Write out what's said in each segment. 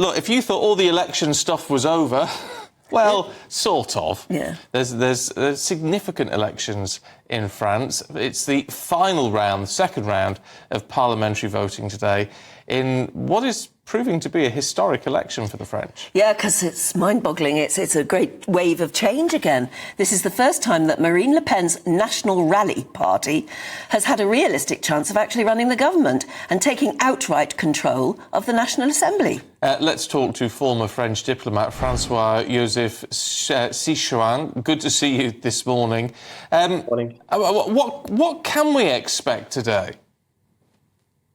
Look, if you thought all the election stuff was over, well, sort of. Yeah. There's significant elections in France. It's the final round, second round of parliamentary voting today in what is proving to be a historic election for the French. Yeah, because it's mind-boggling. It's a great wave of change again. This is the first time that Marine Le Pen's National Rally party has had a realistic chance of actually running the government and taking outright control of the National Assembly. Let's talk to former French diplomat Francois-Joseph Schichan. Good to see you this morning. Morning. What can we expect today?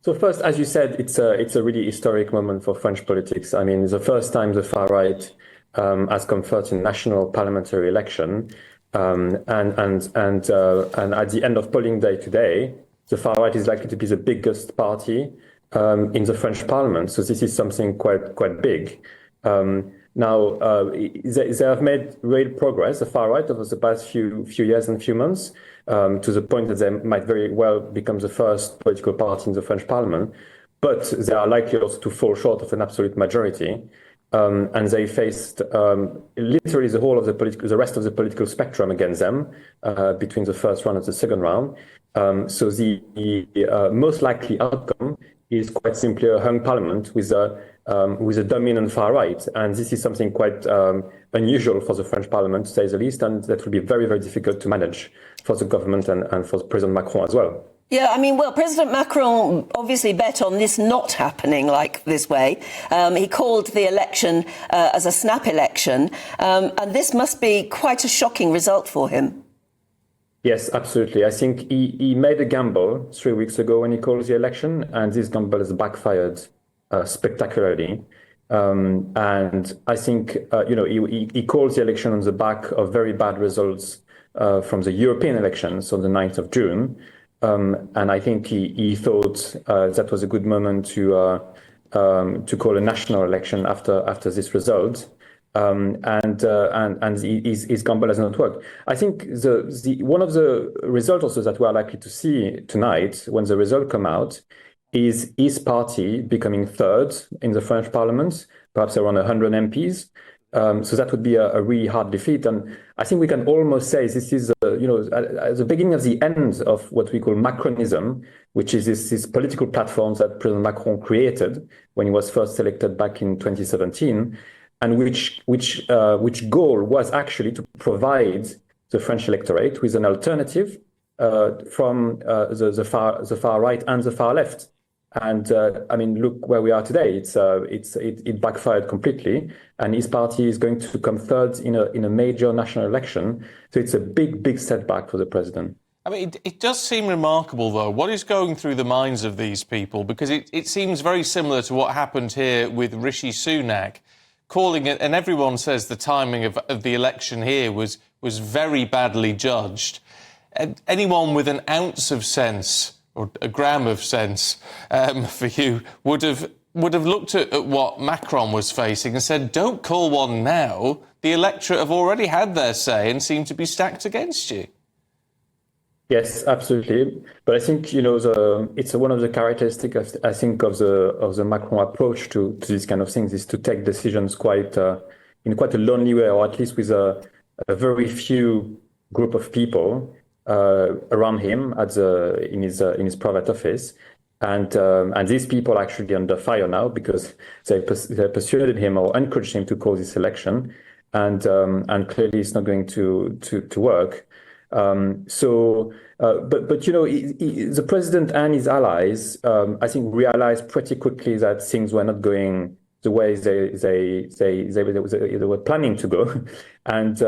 So first, as you said, it's a really historic moment for French politics. I mean, it's the first time the far right has come first in national parliamentary election, and at the end of polling day today, the far right is likely to be the biggest party in the French Parliament. So this is something quite big. Now, they have made real progress, the far right, over the past few years and few months, to the point that they might very well become the first political party in the French Parliament. But they are likely also to fall short of an absolute majority. And they faced literally the whole of the rest of the political spectrum against them between the first round and the second round. So the most likely outcome is quite simply a hung parliament with a dominant far right. And this is something quite unusual for the French Parliament, to say the least, and that will be very, very difficult to manage for the government and for President Macron as well. Yeah, I mean, well, President Macron obviously bet on this not happening like this way. He called the election as a snap election, and this must be quite a shocking result for him. Yes, absolutely. I think he made a gamble 3 weeks ago when he called the election, and this gamble has backfired spectacularly. And I think, he called the election on the back of very bad results from the European elections on the 9th of June. And I think he thought that was a good moment to call a national election after this result. And his gamble has not worked. I think one of the results also that we are likely to see tonight when the result come out is his party becoming third in the French Parliament, perhaps around 100 MPs. So that would be a really hard defeat. And I think we can almost say this is, at the beginning of the end of what we call Macronism, which is this political platform that President Macron created when he was first elected back in 2017, and which goal was actually to provide the French electorate with an alternative from the far right and the far left. And I mean, look where we are today. It backfired completely, and his party is going to come third in a major national election. So it's a big setback for the president. I mean, it does seem remarkable, though, what is going through the minds of these people, because it seems very similar to what happened here with Rishi Sunak, calling it, and everyone says the timing of the election here was very badly judged. And anyone with an ounce of sense, or a gram of sense for you, would have looked at what Macron was facing and said, don't call one now. The electorate have already had their say and seem to be stacked against you. Yes, absolutely. But I think, it's one of the characteristics, I think, of the Macron approach to these kind of things is to take decisions in quite a lonely way, or at least with a very few group of people around him in his private office, and these people are actually under fire now because they persuaded him or encouraged him to call this election, and clearly it's not going to work. But the president and his allies, I think, realized pretty quickly that things were not going the way they were planning to go. And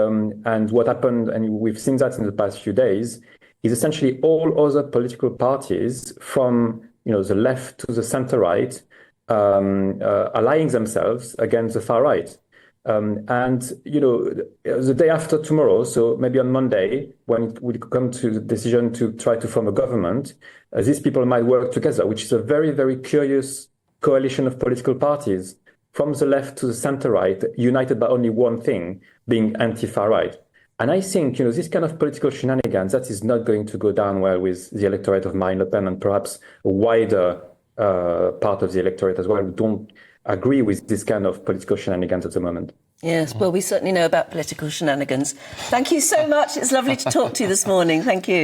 what happened, and we've seen that in the past few days, is essentially all other political parties from the left to the center right allying themselves against the far right. The day after tomorrow, so maybe on Monday, when it will come to the decision to try to form a government, these people might work together, which is a very, very curious coalition of political parties from the left to the center right, united by only one thing, being anti-far right. And I think, this kind of political shenanigans, that is not going to go down well with the electorate of Marine Le Pen and perhaps a wider part of the electorate as well, who don't agree with this kind of political shenanigans at the moment. Yes, well, we certainly know about political shenanigans. Thank you so much. It's lovely to talk to you this morning. Thank you.